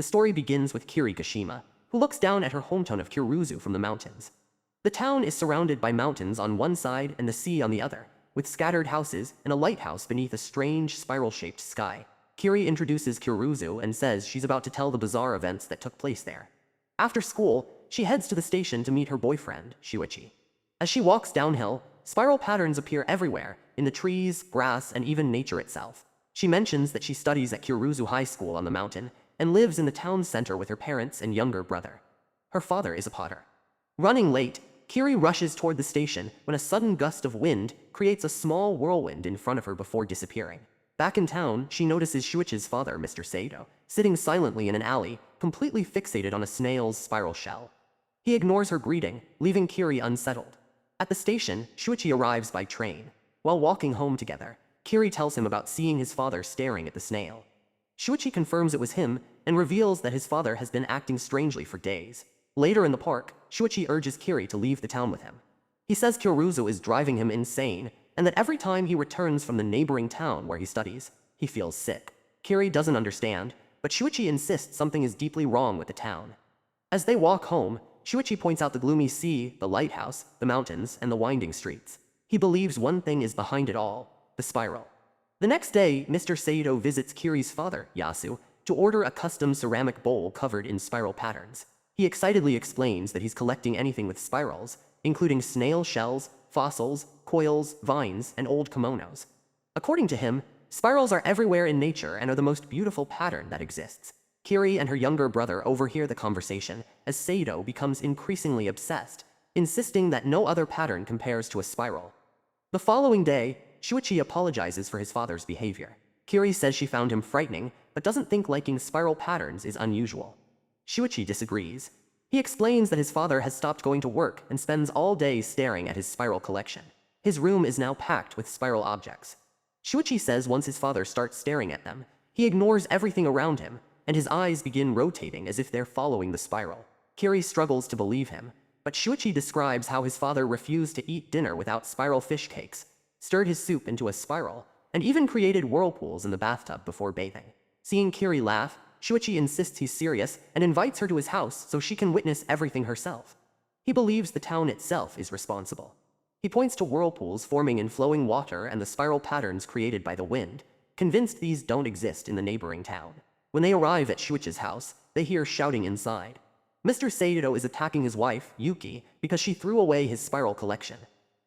The story begins with Kiri Kashima, who looks down at her hometown of Kurouzu from the mountains. The town is surrounded by mountains on one side and the sea on the other, with scattered houses and a lighthouse beneath a strange spiral-shaped sky. Kiri introduces Kurouzu and says she's about to tell the bizarre events that took place there. After school, she heads to the station to meet her boyfriend, Shuichi. As she walks downhill, spiral patterns appear everywhere, in the trees, grass, and even nature itself. She mentions that she studies at Kurouzu High School on the mountain and lives in the town center with her parents and younger brother. Her father is a potter. Running late, Kiri rushes toward the station when a sudden gust of wind creates a small whirlwind in front of her before disappearing. Back in town, she notices Shuichi's father, Mr. Saito, sitting silently in an alley, completely fixated on a snail's spiral shell. He ignores her greeting, leaving Kiri unsettled. At the station, Shuichi arrives by train. While walking home together, Kiri tells him about seeing his father staring at the snail. Shuichi confirms it was him and reveals that his father has been acting strangely for days. Later in the park, Shuichi urges Kiri to leave the town with him. He says Kurouzu is driving him insane, and that every time he returns from the neighboring town where he studies, he feels sick. Kiri doesn't understand, but Shuichi insists something is deeply wrong with the town. As they walk home, Shuichi points out the gloomy sea, the lighthouse, the mountains, and the winding streets. He believes one thing is behind it all: the spiral. The next day, Mr. Saito visits Kiri's father, Yasu, to order a custom ceramic bowl covered in spiral patterns. He excitedly explains that he's collecting anything with spirals, including snail shells, fossils, coils, vines, and old kimonos. According to him, spirals are everywhere in nature and are the most beautiful pattern that exists. Kiri and her younger brother overhear the conversation as Saito becomes increasingly obsessed, insisting that no other pattern compares to a spiral. The following day, Shuichi apologizes for his father's behavior. Kiri says she found him frightening, but doesn't think liking spiral patterns is unusual. Shuichi disagrees. He explains that his father has stopped going to work and spends all day staring at his spiral collection. His room is now packed with spiral objects. Shuichi says once his father starts staring at them, he ignores everything around him, and his eyes begin rotating as if they're following the spiral. Kiri struggles to believe him, but Shuichi describes how his father refused to eat dinner without spiral fish cakes, stirred his soup into a spiral, and even created whirlpools in the bathtub before bathing. Seeing Kiri laugh, Shuichi insists he's serious and invites her to his house so she can witness everything herself. He believes the town itself is responsible. He points to whirlpools forming in flowing water and the spiral patterns created by the wind, convinced these don't exist in the neighboring town. When they arrive at Shuichi's house, they hear shouting inside. Mr. Saito is attacking his wife, Yuki, because she threw away his spiral collection.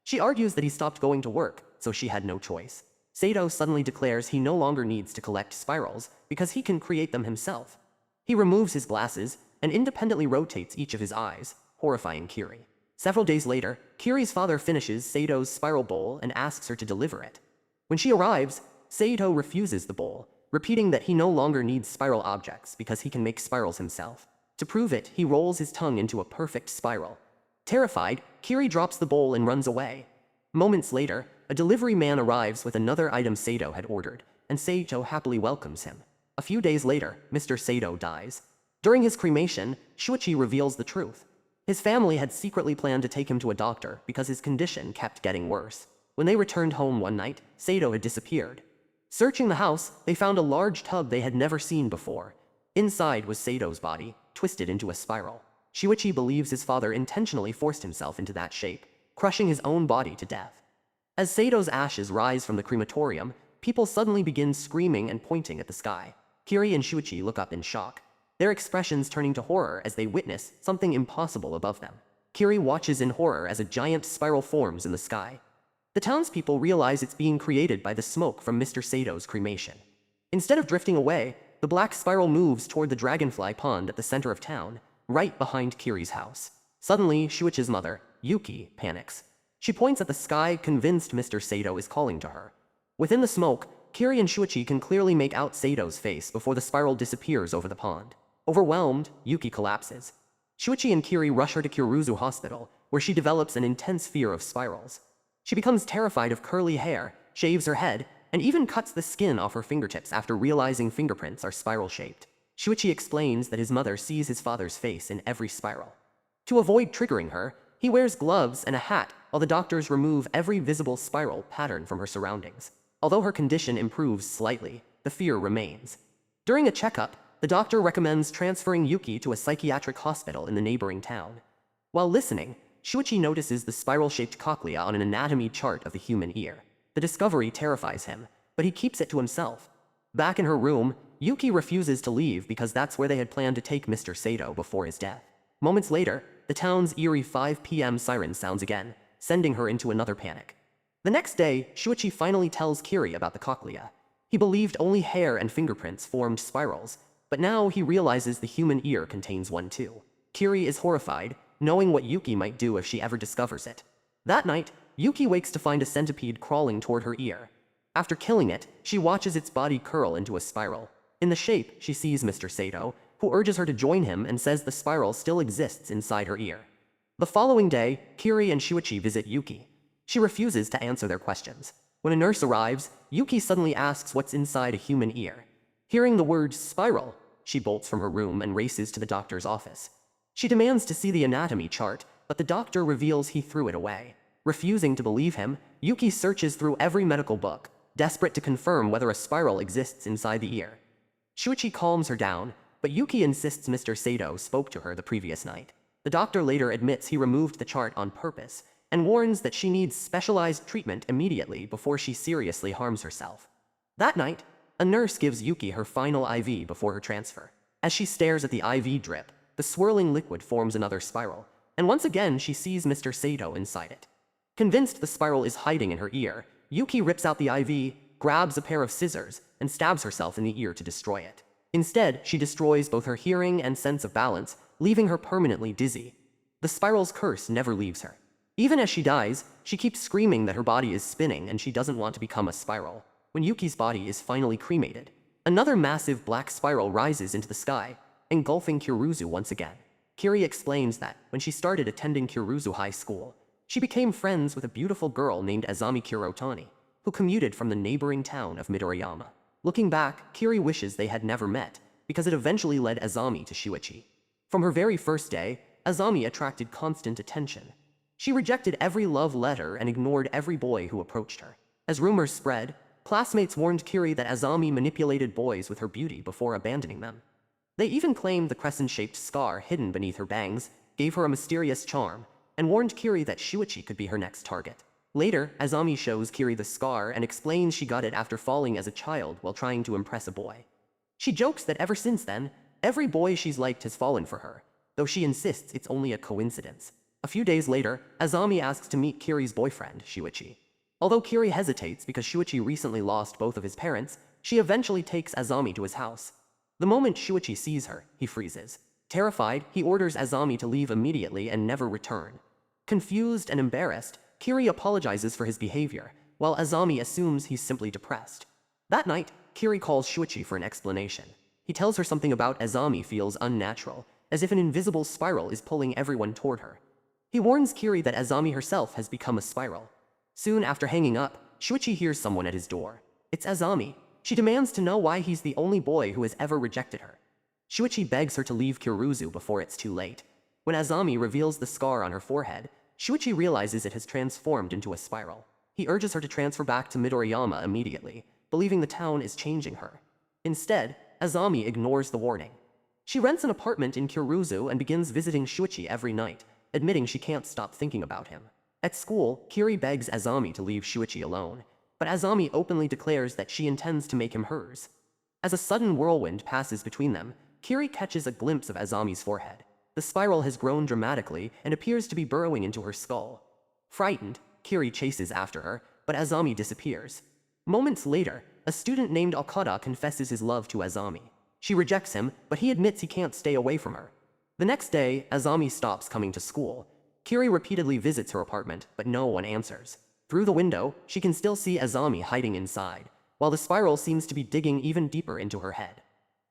She argues that he stopped going to work, so she had no choice. Saito suddenly declares he no longer needs to collect spirals because he can create them himself. He removes his glasses and independently rotates each of his eyes, horrifying Kiri. Several days later, Kiri's father finishes Saito's spiral bowl and asks her to deliver it. When she arrives, Saito refuses the bowl, repeating that he no longer needs spiral objects because he can make spirals himself. To prove it, he rolls his tongue into a perfect spiral. Terrified, Kiri drops the bowl and runs away. Moments later, a delivery man arrives with another item Saito had ordered, and Saito happily welcomes him. A few days later, Mr. Saito dies. During his cremation, Shuichi reveals the truth. His family had secretly planned to take him to a doctor because his condition kept getting worse. When they returned home one night, Saito had disappeared. Searching the house, they found a large tub they had never seen before. Inside was Saito's body, twisted into a spiral. Shuichi believes his father intentionally forced himself into that shape, crushing his own body to death. As Sato's ashes rise from the crematorium, people suddenly begin screaming and pointing at the sky. Kiri and Shuichi look up in shock, their expressions turning to horror as they witness something impossible above them. Kiri watches in horror as a giant spiral forms in the sky. The townspeople realize it's being created by the smoke from Mr. Sato's cremation. Instead of drifting away, the black spiral moves toward the dragonfly pond at the center of town, right behind Kiri's house. Suddenly, Shuichi's mother, Yuki, panics. She points at the sky, convinced Mr. Saito is calling to her. Within the smoke, Kiri and Shuichi can clearly make out Sato's face before the spiral disappears over the pond. Overwhelmed, Yuki collapses. Shuichi and Kiri rush her to Kurouzu Hospital, where she develops an intense fear of spirals. She becomes terrified of curly hair, shaves her head, and even cuts the skin off her fingertips after realizing fingerprints are spiral-shaped. Shuichi explains that his mother sees his father's face in every spiral. To avoid triggering her, he wears gloves and a hat while the doctors remove every visible spiral pattern from her surroundings. Although her condition improves slightly, the fear remains. During a checkup, the doctor recommends transferring Yuki to a psychiatric hospital in the neighboring town. While listening, Shuichi notices the spiral-shaped cochlea on an anatomy chart of the human ear. The discovery terrifies him, but he keeps it to himself. Back in her room, Yuki refuses to leave because that's where they had planned to take Mr. Sato before his death. Moments later, the town's eerie 5 p.m. siren sounds again, sending her into another panic. The next day, Shuichi finally tells Kiri about the cochlea. He believed only hair and fingerprints formed spirals, but now he realizes the human ear contains one too. Kiri is horrified, knowing what Yuki might do if she ever discovers it. That night, Yuki wakes to find a centipede crawling toward her ear. After killing it, she watches its body curl into a spiral. In the shape, she sees Mr. Sato, who urges her to join him and says the spiral still exists inside her ear. The following day, Kiri and Shuichi visit Yuki. She refuses to answer their questions. When a nurse arrives, Yuki suddenly asks what's inside a human ear. Hearing the word spiral, she bolts from her room and races to the doctor's office. She demands to see the anatomy chart, but the doctor reveals he threw it away. Refusing to believe him, Yuki searches through every medical book, desperate to confirm whether a spiral exists inside the ear. Shuichi calms her down, but Yuki insists Mr. Sato spoke to her the previous night. The doctor later admits he removed the chart on purpose, and warns that she needs specialized treatment immediately before she seriously harms herself. That night, a nurse gives Yuki her final IV before her transfer. As she stares at the IV drip, the swirling liquid forms another spiral, and once again she sees Mr. Sato inside it. Convinced the spiral is hiding in her ear, Yuki rips out the IV, grabs a pair of scissors, and stabs herself in the ear to destroy it. Instead, she destroys both her hearing and sense of balance, leaving her permanently dizzy. The spiral's curse never leaves her. Even as she dies, she keeps screaming that her body is spinning and she doesn't want to become a spiral. When Yuki's body is finally cremated, another massive black spiral rises into the sky, engulfing Kurouzu once again. Kiri explains that, when she started attending Kurouzu High School, she became friends with a beautiful girl named Azami Kurotani, who commuted from the neighboring town of Midoriyama. Looking back, Kiri wishes they had never met, because it eventually led Azami to Shuichi. From her very first day, Azami attracted constant attention. She rejected every love letter and ignored every boy who approached her. As rumors spread, classmates warned Kiri that Azami manipulated boys with her beauty before abandoning them. They even claimed the crescent-shaped scar hidden beneath her bangs gave her a mysterious charm, and warned Kiri that Shuichi could be her next target. Later, Azami shows Kiri the scar and explains she got it after falling as a child while trying to impress a boy. She jokes that ever since then, every boy she's liked has fallen for her, though she insists it's only a coincidence. A few days later, Azami asks to meet Kiri's boyfriend, Shuichi. Although Kiri hesitates because Shuichi recently lost both of his parents, she eventually takes Azami to his house. The moment Shuichi sees her, he freezes. Terrified, he orders Azami to leave immediately and never return. Confused and embarrassed, Kiri apologizes for his behavior, while Azami assumes he's simply depressed. That night, Kiri calls Shuichi for an explanation. He tells her something about Azami feels unnatural, as if an invisible spiral is pulling everyone toward her. He warns Kiri that Azami herself has become a spiral. Soon after hanging up, Shuichi hears someone at his door. It's Azami. She demands to know why he's the only boy who has ever rejected her. Shuichi begs her to leave Kurouzu before it's too late. When Azami reveals the scar on her forehead, Shuichi realizes it has transformed into a spiral. He urges her to transfer back to Midoriyama immediately, believing the town is changing her. Instead, Azami ignores the warning. She rents an apartment in Kurouzu and begins visiting Shuichi every night, admitting she can't stop thinking about him. At school, Kiri begs Azami to leave Shuichi alone, but Azami openly declares that she intends to make him hers. As a sudden whirlwind passes between them, Kiri catches a glimpse of Azami's forehead. The spiral has grown dramatically and appears to be burrowing into her skull. Frightened, Kiri chases after her, but Azami disappears. Moments later, a student named Okada confesses his love to Azami. She rejects him, but he admits he can't stay away from her. The next day, Azami stops coming to school. Kiri repeatedly visits her apartment, but no one answers. Through the window, she can still see Azami hiding inside, while the spiral seems to be digging even deeper into her head.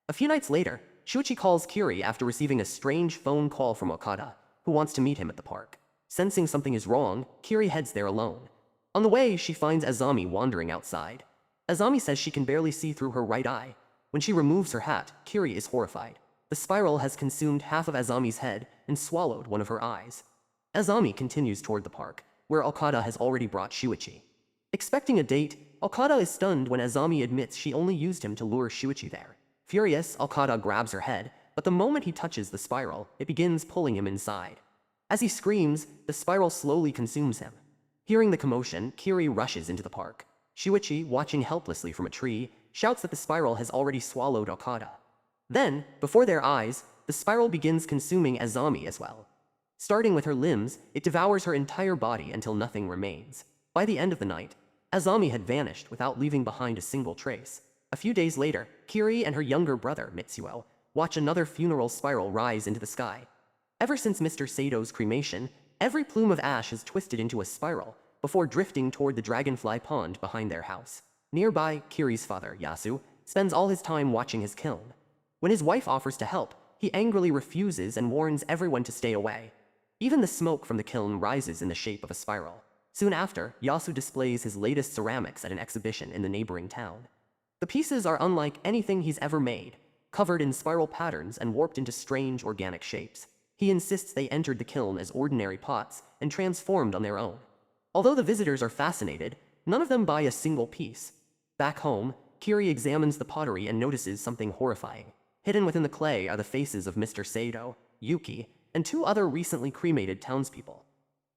A few nights later, Shuichi calls Kiri after receiving a strange phone call from Okada, who wants to meet him at the park. Sensing something is wrong, Kiri heads there alone. On the way, she finds Azami wandering outside. Azami says she can barely see through her right eye. When she removes her hat, Kiri is horrified. The spiral has consumed half of Azami's head and swallowed one of her eyes. Azami continues toward the park, where Okada has already brought Shuichi. Expecting a date, Okada is stunned when Azami admits she only used him to lure Shuichi there. Furious, Okada grabs her head, but the moment he touches the spiral, it begins pulling him inside. As he screams, the spiral slowly consumes him. Hearing the commotion, Kiri rushes into the park. Shuichi, watching helplessly from a tree, shouts that the spiral has already swallowed Okada. Then, before their eyes, the spiral begins consuming Azami as well. Starting with her limbs, it devours her entire body until nothing remains. By the end of the night, Azami had vanished without leaving behind a single trace. A few days later, Kiri and her younger brother, Mitsuo, watch another funeral spiral rise into the sky. Ever since Mr. Sato's cremation, every plume of ash has twisted into a spiral, before drifting toward the dragonfly pond behind their house. Nearby, Kiri's father, Yasu, spends all his time watching his kiln. When his wife offers to help, he angrily refuses and warns everyone to stay away. Even the smoke from the kiln rises in the shape of a spiral. Soon after, Yasu displays his latest ceramics at an exhibition in the neighboring town. The pieces are unlike anything he's ever made, covered in spiral patterns and warped into strange organic shapes. He insists they entered the kiln as ordinary pots and transformed on their own. Although the visitors are fascinated, none of them buy a single piece. Back home, Kiri examines the pottery and notices something horrifying. Hidden within the clay are the faces of Mr. Sato, Yuki, and two other recently cremated townspeople.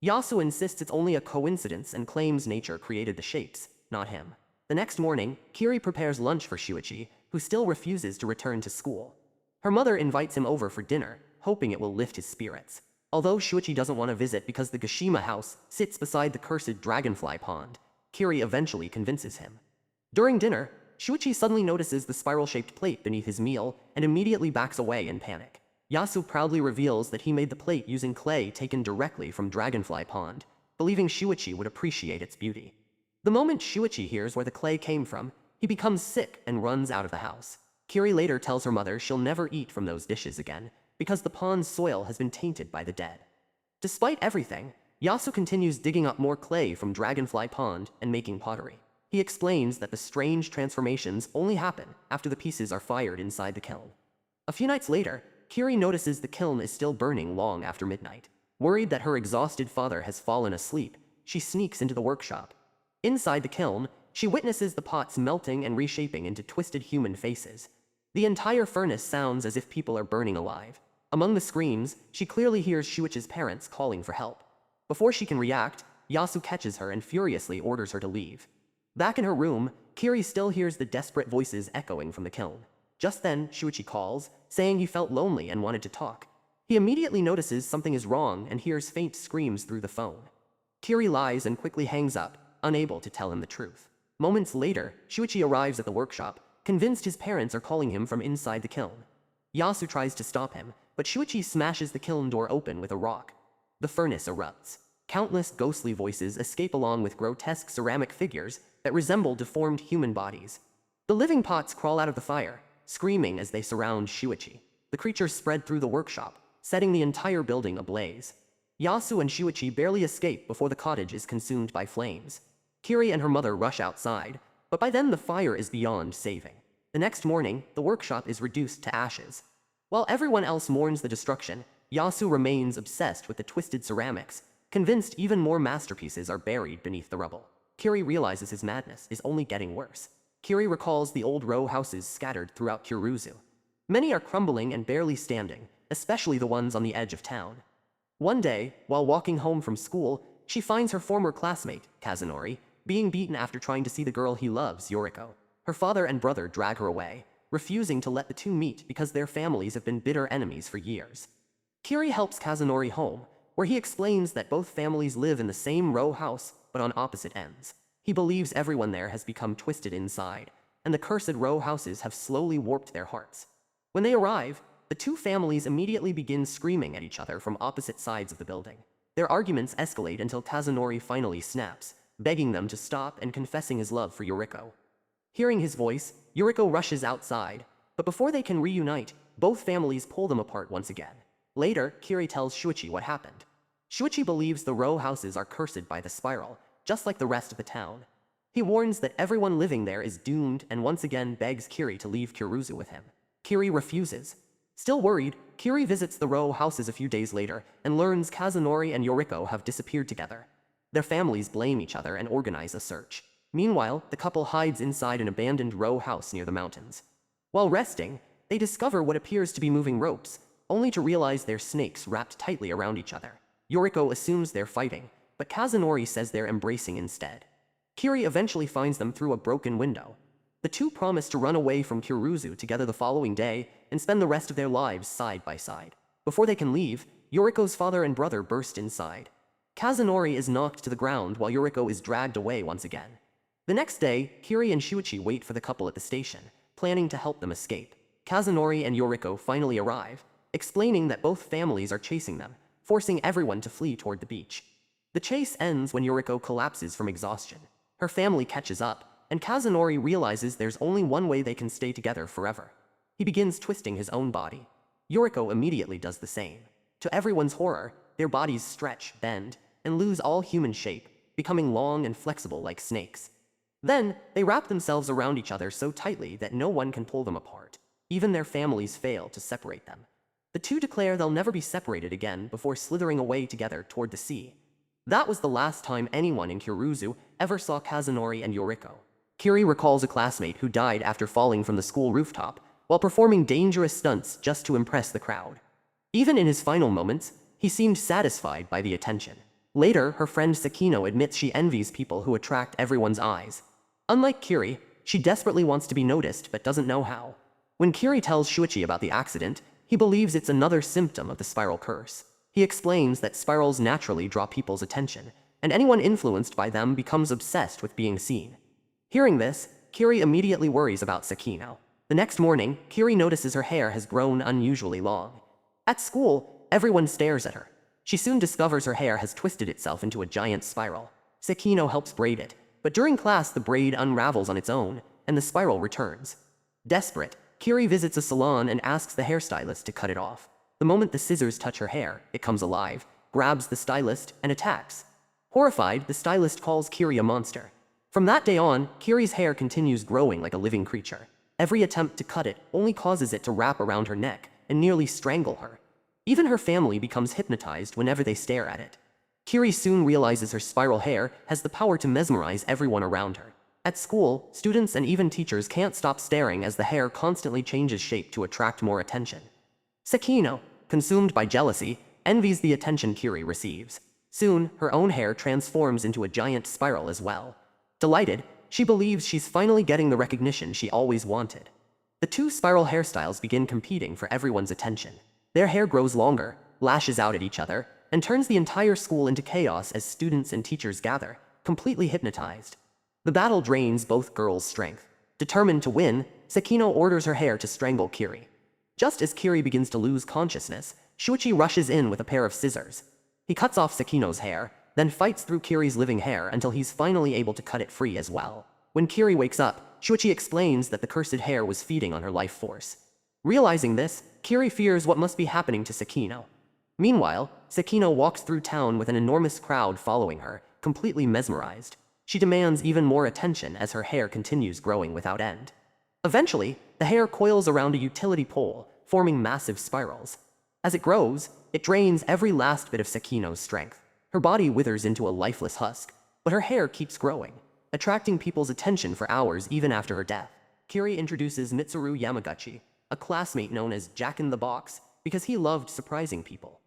Yasu insists it's only a coincidence and claims nature created the shapes, not him. The next morning, Kiri prepares lunch for Shuichi, who still refuses to return to school. Her mother invites him over for dinner, hoping it will lift his spirits. Although Shuichi doesn't want to visit because the Gashima house sits beside the cursed dragonfly pond, Kiri eventually convinces him. During dinner, Shuichi suddenly notices the spiral-shaped plate beneath his meal and immediately backs away in panic. Yasu proudly reveals that he made the plate using clay taken directly from Dragonfly Pond, believing Shuichi would appreciate its beauty. The moment Shuichi hears where the clay came from, he becomes sick and runs out of the house. Kiri later tells her mother she'll never eat from those dishes again, because the pond's soil has been tainted by the dead. Despite everything, Yasu continues digging up more clay from Dragonfly Pond and making pottery. He explains that the strange transformations only happen after the pieces are fired inside the kiln. A few nights later, Kiri notices the kiln is still burning long after midnight. Worried that her exhausted father has fallen asleep, she sneaks into the workshop. Inside the kiln, she witnesses the pots melting and reshaping into twisted human faces. The entire furnace sounds as if people are burning alive. Among the screams, she clearly hears Shuichi's parents calling for help. Before she can react, Yasu catches her and furiously orders her to leave. Back in her room, Kiri still hears the desperate voices echoing from the kiln. Just then, Shuichi calls, saying he felt lonely and wanted to talk. He immediately notices something is wrong and hears faint screams through the phone. Kiri lies and quickly hangs up, unable to tell him the truth. Moments later, Shuichi arrives at the workshop, convinced his parents are calling him from inside the kiln. Yasu tries to stop him, but Shuichi smashes the kiln door open with a rock. The furnace erupts. Countless ghostly voices escape along with grotesque ceramic figures that resemble deformed human bodies. The living pots crawl out of the fire, screaming as they surround Shuichi. The creatures spread through the workshop, setting the entire building ablaze. Yasu and Shuichi barely escape before the cottage is consumed by flames. Kiri and her mother rush outside, but by then the fire is beyond saving. The next morning, the workshop is reduced to ashes. While everyone else mourns the destruction, Yasu remains obsessed with the twisted ceramics, convinced even more masterpieces are buried beneath the rubble. Kiri realizes his madness is only getting worse. Kiri recalls the old row houses scattered throughout Kurouzu. Many are crumbling and barely standing, especially the ones on the edge of town. One day, while walking home from school, she finds her former classmate, Kazunori, being beaten after trying to see the girl he loves, Yoriko. Her father and brother drag her away, refusing to let the two meet because their families have been bitter enemies for years. Kiri helps Kazunori home, where he explains that both families live in the same row house, but on opposite ends. He believes everyone there has become twisted inside, and the cursed row houses have slowly warped their hearts. When they arrive, the two families immediately begin screaming at each other from opposite sides of the building. Their arguments escalate until Kazunori finally snaps, begging them to stop and confessing his love for Yoriko. Hearing his voice, Yoriko rushes outside, but before they can reunite, both families pull them apart once again. Later, Kiri tells Shuichi what happened. Shuichi believes the row houses are cursed by the spiral, just like the rest of the town. He warns that everyone living there is doomed and once again begs Kiri to leave Kurouzu with him. Kiri refuses. Still worried, Kiri visits the row houses a few days later and learns Kazunori and Yoriko have disappeared together. Their families blame each other and organize a search. Meanwhile, the couple hides inside an abandoned row house near the mountains. While resting, they discover what appears to be moving ropes, only to realize they're snakes wrapped tightly around each other. Yoriko assumes they're fighting, but Kazunori says they're embracing instead. Kiri eventually finds them through a broken window. The two promise to run away from Kurouzu together the following day and spend the rest of their lives side by side. Before they can leave, Yoriko's father and brother burst inside. Kazunori is knocked to the ground while Yoriko is dragged away once again. The next day, Kiri and Shuichi wait for the couple at the station, planning to help them escape. Kazunori and Yoriko finally arrive, explaining that both families are chasing them, forcing everyone to flee toward the beach. The chase ends when Yoriko collapses from exhaustion. Her family catches up, and Kazunori realizes there's only one way they can stay together forever. He begins twisting his own body. Yoriko immediately does the same. To everyone's horror, their bodies stretch, bend, and lose all human shape, becoming long and flexible like snakes. Then, they wrap themselves around each other so tightly that no one can pull them apart. Even their families fail to separate them. The two declare they'll never be separated again before slithering away together toward the sea. That was the last time anyone in Kurouzu ever saw Kazunori and Yoriko. Kiri recalls a classmate who died after falling from the school rooftop while performing dangerous stunts just to impress the crowd. Even in his final moments, he seemed satisfied by the attention. Later, her friend Sakino admits she envies people who attract everyone's eyes. Unlike Kiri, she desperately wants to be noticed but doesn't know how. When Kiri tells Shuichi about the accident, he believes it's another symptom of the spiral curse. He explains that spirals naturally draw people's attention, and anyone influenced by them becomes obsessed with being seen. Hearing this, Kiri immediately worries about Sakino. The next morning, Kiri notices her hair has grown unusually long. At school, everyone stares at her. She soon discovers her hair has twisted itself into a giant spiral. Sakino helps braid it, but during class the braid unravels on its own, and the spiral returns. Desperate, Kiri visits a salon and asks the hairstylist to cut it off. The moment the scissors touch her hair, it comes alive, grabs the stylist, and attacks. Horrified, the stylist calls Kiri a monster. From that day on, Kiri's hair continues growing like a living creature. Every attempt to cut it only causes it to wrap around her neck and nearly strangle her. Even her family becomes hypnotized whenever they stare at it. Kiri soon realizes her spiral hair has the power to mesmerize everyone around her. At school, students and even teachers can't stop staring as the hair constantly changes shape to attract more attention. Sakino, consumed by jealousy, envies the attention Kiri receives. Soon, her own hair transforms into a giant spiral as well. Delighted, she believes she's finally getting the recognition she always wanted. The two spiral hairstyles begin competing for everyone's attention. Their hair grows longer, lashes out at each other, and turns the entire school into chaos as students and teachers gather, completely hypnotized. The battle drains both girls' strength. Determined to win, Sakino orders her hair to strangle Kiri. Just as Kiri begins to lose consciousness, Shuichi rushes in with a pair of scissors. He cuts off Sakino's hair, then fights through Kiri's living hair until he's finally able to cut it free as well. When Kiri wakes up, Shuichi explains that the cursed hair was feeding on her life force. Realizing this, Kiri fears what must be happening to Sakino. Meanwhile, Sakino walks through town with an enormous crowd following her, completely mesmerized. She demands even more attention as her hair continues growing without end. Eventually, the hair coils around a utility pole, forming massive spirals. As it grows, it drains every last bit of Sakino's strength. Her body withers into a lifeless husk, but her hair keeps growing, attracting people's attention for hours even after her death. Kiri introduces Mitsuru Yamaguchi, a classmate known as Jack in the Box, because he loved surprising people.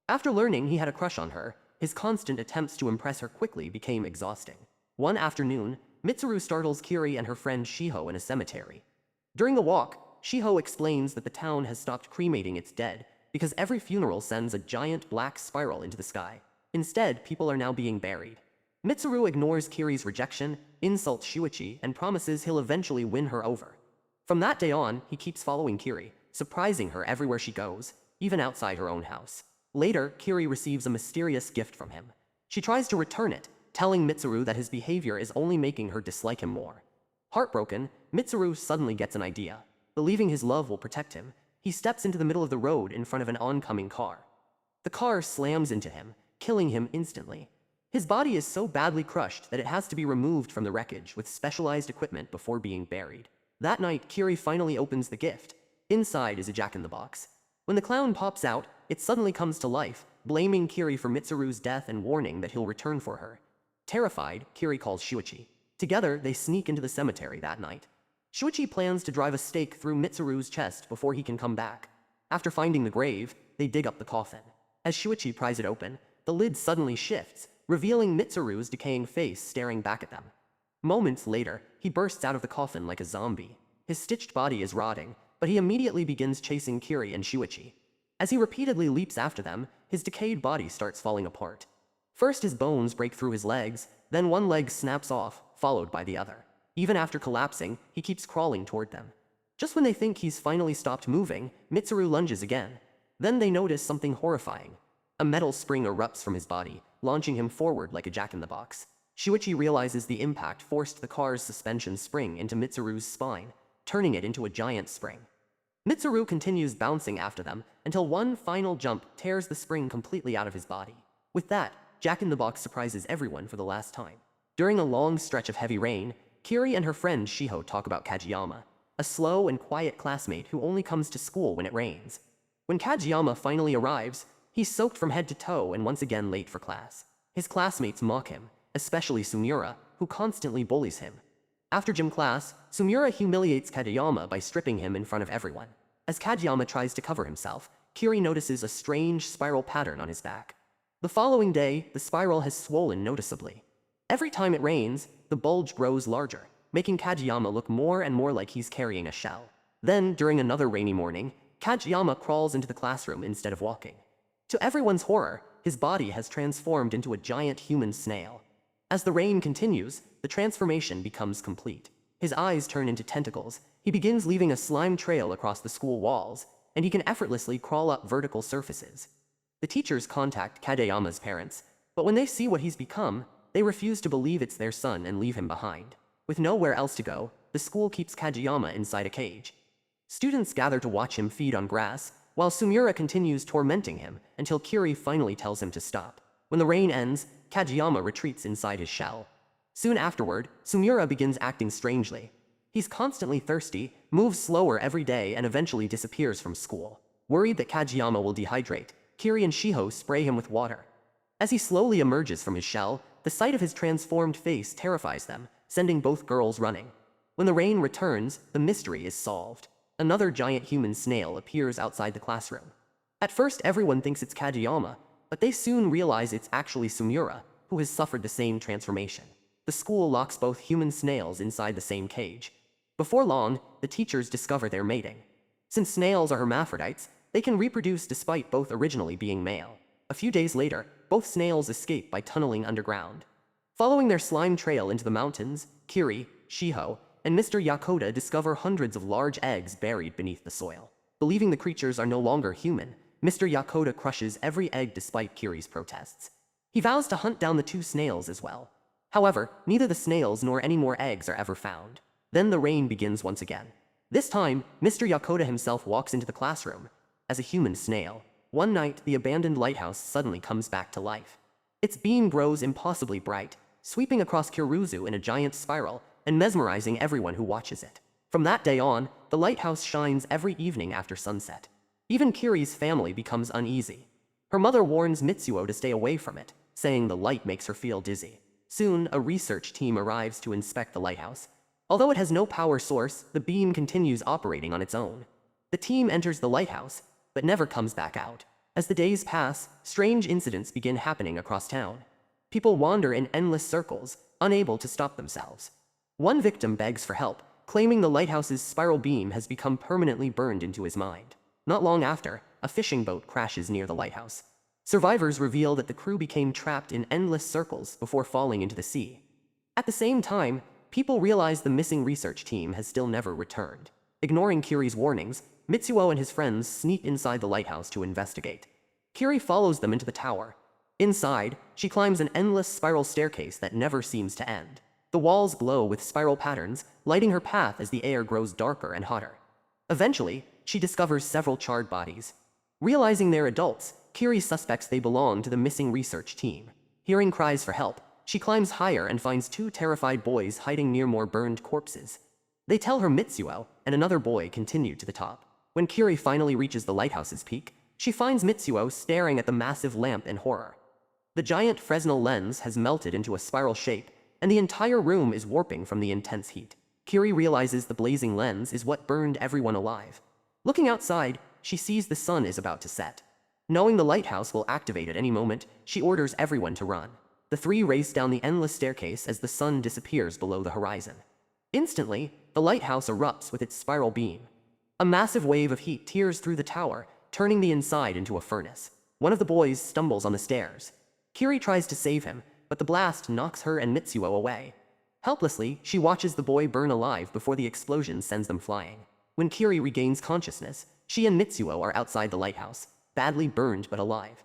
After learning he had a crush on her, his constant attempts to impress her quickly became exhausting. One afternoon, Mitsuru startles Kiri and her friend Shiho in a cemetery. During the walk, Shiho explains that the town has stopped cremating its dead because every funeral sends a giant black spiral into the sky. Instead, people are now being buried. Mitsuru ignores Kiri's rejection, insults Shuichi, and promises he'll eventually win her over. From that day on, he keeps following Kiri, surprising her everywhere she goes, even outside her own house. Later, Kiri receives a mysterious gift from him. She tries to return it, telling Mitsuru that his behavior is only making her dislike him more. Heartbroken, Mitsuru suddenly gets an idea. Believing his love will protect him, he steps into the middle of the road in front of an oncoming car. The car slams into him, killing him instantly. His body is so badly crushed that it has to be removed from the wreckage with specialized equipment before being buried. That night, Kiri finally opens the gift. Inside is a jack-in-the-box. When the clown pops out, it suddenly comes to life, blaming Kiri for Mitsuru's death and warning that he'll return for her. Terrified, Kiri calls Shuichi. Together, they sneak into the cemetery that night. Shuichi plans to drive a stake through Mitsuru's chest before he can come back. After finding the grave, they dig up the coffin. As Shuichi pries it open, the lid suddenly shifts, revealing Mitsuru's decaying face staring back at them. Moments later, he bursts out of the coffin like a zombie. His stitched body is rotting, but he immediately begins chasing Kiri and Shuichi. As he repeatedly leaps after them, his decayed body starts falling apart. First his bones break through his legs, then one leg snaps off, followed by the other. Even after collapsing, he keeps crawling toward them. Just when they think he's finally stopped moving, Mitsuru lunges again. Then they notice something horrifying. A metal spring erupts from his body, launching him forward like a jack-in-the-box. Shuichi realizes the impact forced the car's suspension spring into Mitsuru's spine, turning it into a giant spring. Mitsuru continues bouncing after them until one final jump tears the spring completely out of his body. With that, Jack-in-the-Box surprises everyone for the last time. During a long stretch of heavy rain, Kiri and her friend Shiho talk about Kajiyama, a slow and quiet classmate who only comes to school when it rains. When Kajiyama finally arrives, he's soaked from head to toe and once again late for class. His classmates mock him, especially Sumura, who constantly bullies him. After gym class, Sumura humiliates Kajiyama by stripping him in front of everyone. As Kajiyama tries to cover himself, Kiri notices a strange spiral pattern on his back. The following day, the spiral has swollen noticeably. Every time it rains, the bulge grows larger, making Kajiyama look more and more like he's carrying a shell. Then, during another rainy morning, Kajiyama crawls into the classroom instead of walking. To everyone's horror, his body has transformed into a giant human snail. As the rain continues, the transformation becomes complete. His eyes turn into tentacles, he begins leaving a slime trail across the school walls, and he can effortlessly crawl up vertical surfaces. The teachers contact Kageyama's parents, but when they see what he's become, they refuse to believe it's their son and leave him behind. With nowhere else to go, the school keeps Kageyama inside a cage. Students gather to watch him feed on grass, while Sumura continues tormenting him until Kiri finally tells him to stop. When the rain ends, Kageyama retreats inside his shell. Soon afterward, Sumura begins acting strangely. He's constantly thirsty, moves slower every day, and eventually disappears from school. Worried that Kageyama will dehydrate, Kiri and Shiho spray him with water. As he slowly emerges from his shell, the sight of his transformed face terrifies them, sending both girls running. When the rain returns, the mystery is solved. Another giant human snail appears outside the classroom. At first, everyone thinks it's Kageyama, but they soon realize it's actually Sumura, who has suffered the same transformation. The school locks both human snails inside the same cage. Before long, the teachers discover they're mating. Since snails are hermaphrodites, they can reproduce despite both originally being male. A few days later, both snails escape by tunneling underground. Following their slime trail into the mountains, Kiri, Shiho, and Mr. Yakoda discover hundreds of large eggs buried beneath the soil. Believing the creatures are no longer human, Mr. Yakoda crushes every egg despite Kiri's protests. He vows to hunt down the two snails as well. However, neither the snails nor any more eggs are ever found. Then the rain begins once again. This time, Mr. Yakoda himself walks into the classroom. As a human snail, one night the abandoned lighthouse suddenly comes back to life. Its beam grows impossibly bright, sweeping across Kurouzu in a giant spiral and mesmerizing everyone who watches it. From that day on, the lighthouse shines every evening after sunset. Even Kiri's family becomes uneasy. Her mother warns Mitsuo to stay away from it, saying the light makes her feel dizzy. Soon, a research team arrives to inspect the lighthouse. Although it has no power source, the beam continues operating on its own. The team enters the lighthouse, but never comes back out. As the days pass, strange incidents begin happening across town. People wander in endless circles, unable to stop themselves. One victim begs for help, claiming the lighthouse's spiral beam has become permanently burned into his mind. Not long after, a fishing boat crashes near the lighthouse. Survivors reveal that the crew became trapped in endless circles before falling into the sea. At the same time, people realize the missing research team has still never returned. Ignoring Kiri's warnings, Mitsuo and his friends sneak inside the lighthouse to investigate. Kiri follows them into the tower. Inside, she climbs an endless spiral staircase that never seems to end. The walls glow with spiral patterns, lighting her path as the air grows darker and hotter. Eventually, she discovers several charred bodies. Realizing they're adults, Kiri suspects they belong to the missing research team. Hearing cries for help, she climbs higher and finds two terrified boys hiding near more burned corpses. They tell her Mitsuo and another boy continue to the top. When Kiri finally reaches the lighthouse's peak, she finds Mitsuo staring at the massive lamp in horror. The giant Fresnel lens has melted into a spiral shape, and the entire room is warping from the intense heat. Kiri realizes the blazing lens is what burned everyone alive. Looking outside, she sees the sun is about to set. Knowing the lighthouse will activate at any moment, she orders everyone to run. The three race down the endless staircase as the sun disappears below the horizon. Instantly, the lighthouse erupts with its spiral beam. A massive wave of heat tears through the tower, turning the inside into a furnace. One of the boys stumbles on the stairs. Kiri tries to save him, but the blast knocks her and Mitsuo away. Helplessly, she watches the boy burn alive before the explosion sends them flying. When Kiri regains consciousness, she and Mitsuo are outside the lighthouse, badly burned but alive.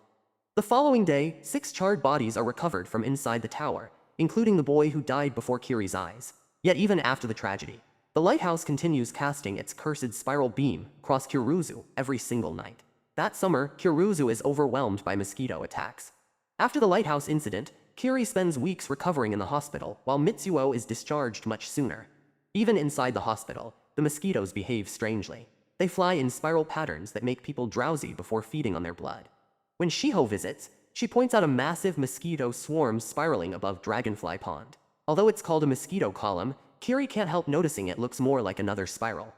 The following day, 6 charred bodies are recovered from inside the tower, including the boy who died before Kiri's eyes. Yet even after the tragedy, the lighthouse continues casting its cursed spiral beam across Kurouzu every single night. That summer, Kurouzu is overwhelmed by mosquito attacks. After the lighthouse incident, Kiri spends weeks recovering in the hospital, while Mitsuo is discharged much sooner. Even inside the hospital, the mosquitoes behave strangely. They fly in spiral patterns that make people drowsy before feeding on their blood. When Shiho visits, she points out a massive mosquito swarm spiraling above Dragonfly Pond. Although it's called a mosquito column, Kiri can't help noticing it looks more like another spiral.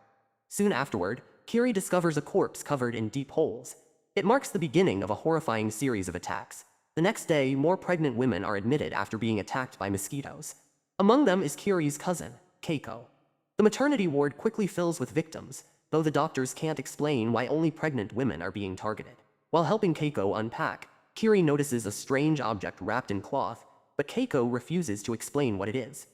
Soon afterward, Kiri discovers a corpse covered in deep holes. It marks the beginning of a horrifying series of attacks. The next day, more pregnant women are admitted after being attacked by mosquitoes. Among them is Kiri's cousin, Keiko. The maternity ward quickly fills with victims, though the doctors can't explain why only pregnant women are being targeted. While helping Keiko unpack, Kiri notices a strange object wrapped in cloth, but Keiko refuses to explain what it is.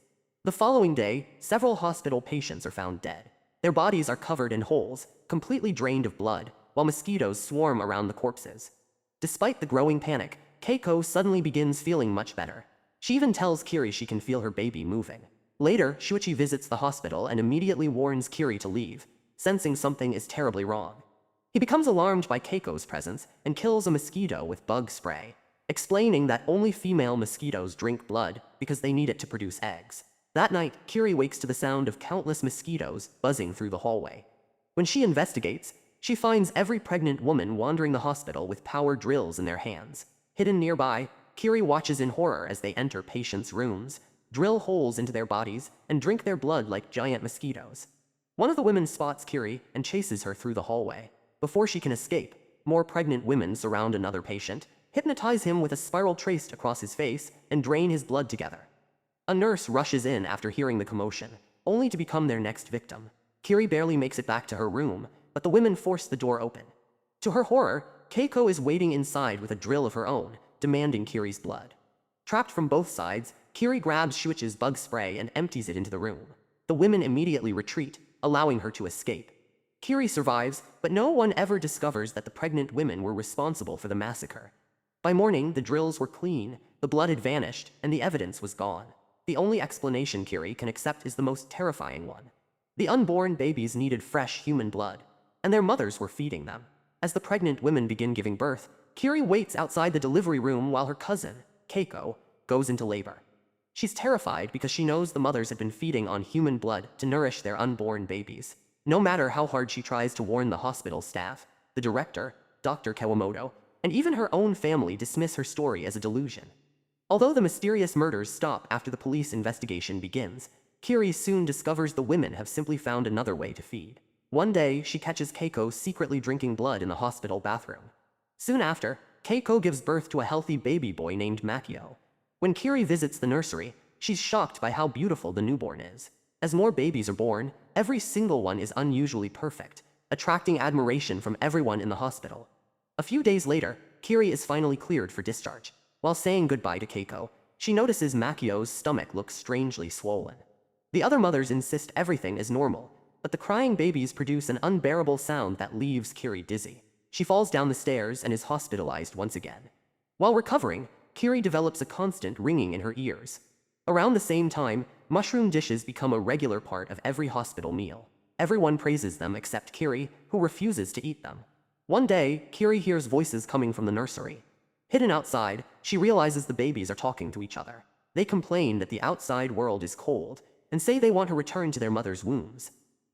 The following day, several hospital patients are found dead. Their bodies are covered in holes, completely drained of blood, while mosquitoes swarm around the corpses. Despite the growing panic, Keiko suddenly begins feeling much better. She even tells Kiri she can feel her baby moving. Later, Shuichi visits the hospital and immediately warns Kiri to leave, sensing something is terribly wrong. He becomes alarmed by Keiko's presence and kills a mosquito with bug spray, explaining that only female mosquitoes drink blood because they need it to produce eggs. That night, Kiri wakes to the sound of countless mosquitoes buzzing through the hallway. When she investigates, she finds every pregnant woman wandering the hospital with power drills in their hands. Hidden nearby, Kiri watches in horror as they enter patients' rooms, drill holes into their bodies, and drink their blood like giant mosquitoes. One of the women spots Kiri and chases her through the hallway. Before she can escape, more pregnant women surround another patient, hypnotize him with a spiral traced across his face, and drain his blood together. A nurse rushes in after hearing the commotion, only to become their next victim. Kiri barely makes it back to her room, but the women force the door open. To her horror, Keiko is waiting inside with a drill of her own, demanding Kiri's blood. Trapped from both sides, Kiri grabs Shuichi's bug spray and empties it into the room. The women immediately retreat, allowing her to escape. Kiri survives, but no one ever discovers that the pregnant women were responsible for the massacre. By morning, the drills were clean, the blood had vanished, and the evidence was gone. The only explanation Kiri can accept is the most terrifying one. The unborn babies needed fresh human blood, and their mothers were feeding them. As the pregnant women begin giving birth, Kiri waits outside the delivery room while her cousin, Keiko, goes into labor. She's terrified because she knows the mothers had been feeding on human blood to nourish their unborn babies. No matter how hard she tries to warn the hospital staff, the director, Dr. Kawamoto, and even her own family dismiss her story as a delusion. Although the mysterious murders stop after the police investigation begins, Kiri soon discovers the women have simply found another way to feed. One day, she catches Keiko secretly drinking blood in the hospital bathroom. Soon after, Keiko gives birth to a healthy baby boy named Makio. When Kiri visits the nursery, she's shocked by how beautiful the newborn is. As more babies are born, every single one is unusually perfect, attracting admiration from everyone in the hospital. A few days later, Kiri is finally cleared for discharge. While saying goodbye to Keiko, she notices Makio's stomach looks strangely swollen. The other mothers insist everything is normal, but the crying babies produce an unbearable sound that leaves Kiri dizzy. She falls down the stairs and is hospitalized once again. While recovering, Kiri develops a constant ringing in her ears. Around the same time, mushroom dishes become a regular part of every hospital meal. Everyone praises them except Kiri, who refuses to eat them. One day, Kiri hears voices coming from the nursery. Hidden outside, she realizes the babies are talking to each other. They complain that the outside world is cold, and say they want to return to their mother's wombs.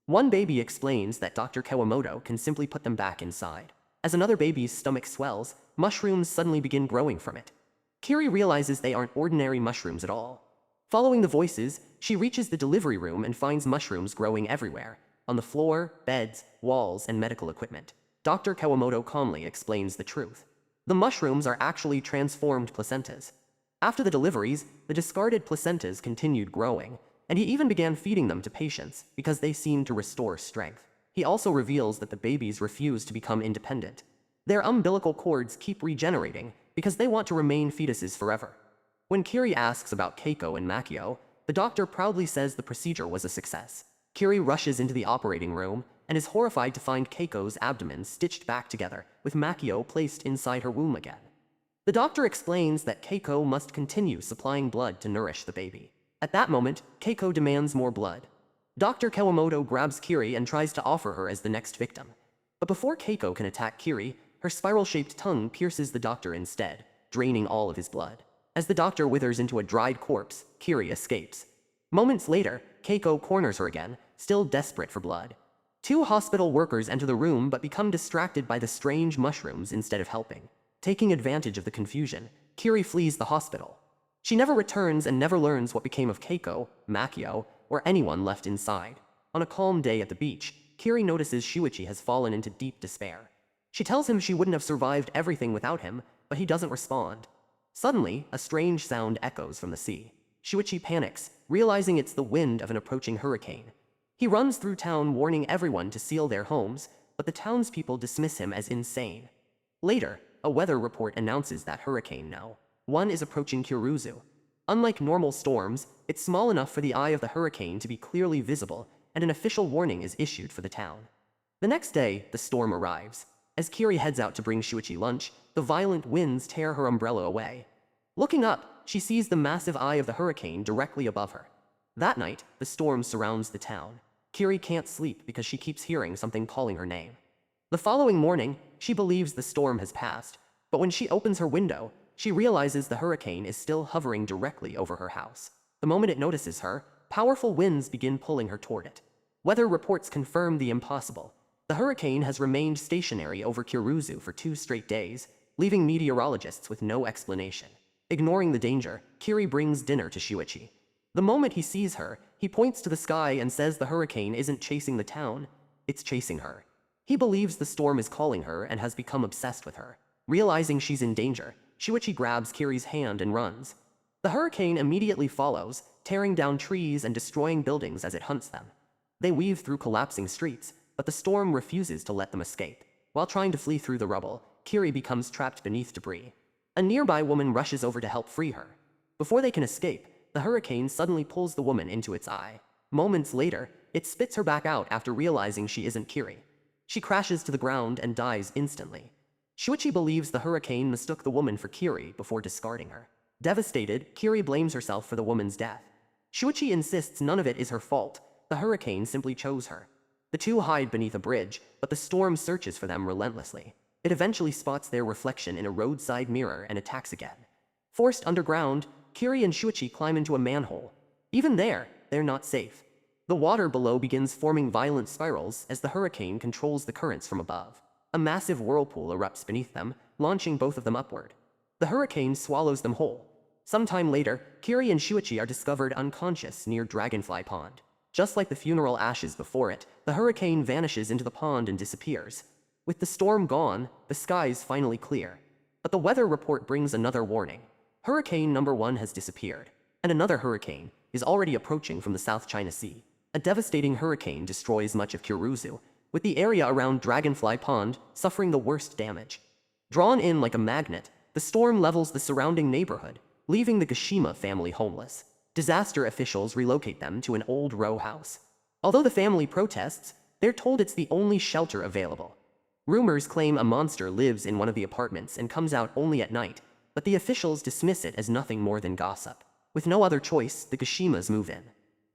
One baby explains that Dr. Kawamoto can simply put them back inside. As another baby's stomach swells, mushrooms suddenly begin growing from it. Kiri realizes they aren't ordinary mushrooms at all. Following the voices, she reaches the delivery room and finds mushrooms growing everywhere, on the floor, beds, walls, and medical equipment. Dr. Kawamoto calmly explains the truth. The mushrooms are actually transformed placentas. After the deliveries, the discarded placentas continued growing, and he even began feeding them to patients because they seemed to restore strength. He also reveals that the babies refuse to become independent. Their umbilical cords keep regenerating because they want to remain fetuses forever. When Kiri asks about Keiko and Makio, the doctor proudly says the procedure was a success. Kiri rushes into the operating room and is horrified to find Keiko's abdomen stitched back together, with Makio placed inside her womb again. The doctor explains that Keiko must continue supplying blood to nourish the baby. At that moment, Keiko demands more blood. Dr. Kawamoto grabs Kiri and tries to offer her as the next victim. But before Keiko can attack Kiri, her spiral-shaped tongue pierces the doctor instead, draining all of his blood. As the doctor withers into a dried corpse, Kiri escapes. Moments later, Keiko corners her again, still desperate for blood. Two hospital workers enter the room but become distracted by the strange mushrooms instead of helping. Taking advantage of the confusion, Kiri flees the hospital. She never returns and never learns what became of Keiko, Makio, or anyone left inside. On a calm day at the beach, Kiri notices Shuichi has fallen into deep despair. She tells him she wouldn't have survived everything without him, but he doesn't respond. Suddenly, a strange sound echoes from the sea. Shuichi panics, realizing it's the wind of an approaching hurricane. He runs through town warning everyone to seal their homes, but the townspeople dismiss him as insane. Later, a weather report announces that Hurricane No. 1 is approaching Kurouzu. Unlike normal storms, it's small enough for the eye of the hurricane to be clearly visible, and an official warning is issued for the town. The next day, the storm arrives. As Kiri heads out to bring Shuichi lunch, the violent winds tear her umbrella away. Looking up, she sees the massive eye of the hurricane directly above her. That night, the storm surrounds the town. Kiri can't sleep because she keeps hearing something calling her name. The following morning, she believes the storm has passed, but when she opens her window, she realizes the hurricane is still hovering directly over her house. The moment it notices her, powerful winds begin pulling her toward it. Weather reports confirm the impossible. The hurricane has remained stationary over Kurouzu for 2 straight days, leaving meteorologists with no explanation. Ignoring the danger, Kiri brings dinner to Shuichi. The moment he sees her, he points to the sky and says the hurricane isn't chasing the town, it's chasing her. He believes the storm is calling her and has become obsessed with her. Realizing she's in danger, Shuichi grabs Kiri's hand and runs. The hurricane immediately follows, tearing down trees and destroying buildings as it hunts them. They weave through collapsing streets, but the storm refuses to let them escape. While trying to flee through the rubble, Kiri becomes trapped beneath debris. A nearby woman rushes over to help free her. Before they can escape, the hurricane suddenly pulls the woman into its eye. Moments later, it spits her back out after realizing she isn't Kiri. She crashes to the ground and dies instantly. Shuichi believes the hurricane mistook the woman for Kiri before discarding her. Devastated, Kiri blames herself for the woman's death. Shuichi insists none of it is her fault. The hurricane simply chose her. The two hide beneath a bridge, but the storm searches for them relentlessly. It eventually spots their reflection in a roadside mirror and attacks again. Forced underground, Kiri and Shuichi climb into a manhole. Even there, they're not safe. The water below begins forming violent spirals as the hurricane controls the currents from above. A massive whirlpool erupts beneath them, launching both of them upward. The hurricane swallows them whole. Sometime later, Kiri and Shuichi are discovered unconscious near Dragonfly Pond. Just like the funeral ashes before it, the hurricane vanishes into the pond and disappears. With the storm gone, the skies finally clear. But the weather report brings another warning. Hurricane number 1 has disappeared, and another hurricane is already approaching from the South China Sea. A devastating hurricane destroys much of Kurouzu, with the area around Dragonfly Pond suffering the worst damage. Drawn in like a magnet, the storm levels the surrounding neighborhood, leaving the Gashima family homeless. Disaster officials relocate them to an old row house. Although the family protests, they're told it's the only shelter available. Rumors claim a monster lives in one of the apartments and comes out only at night, but the officials dismiss it as nothing more than gossip. With no other choice, the Gashimas move in.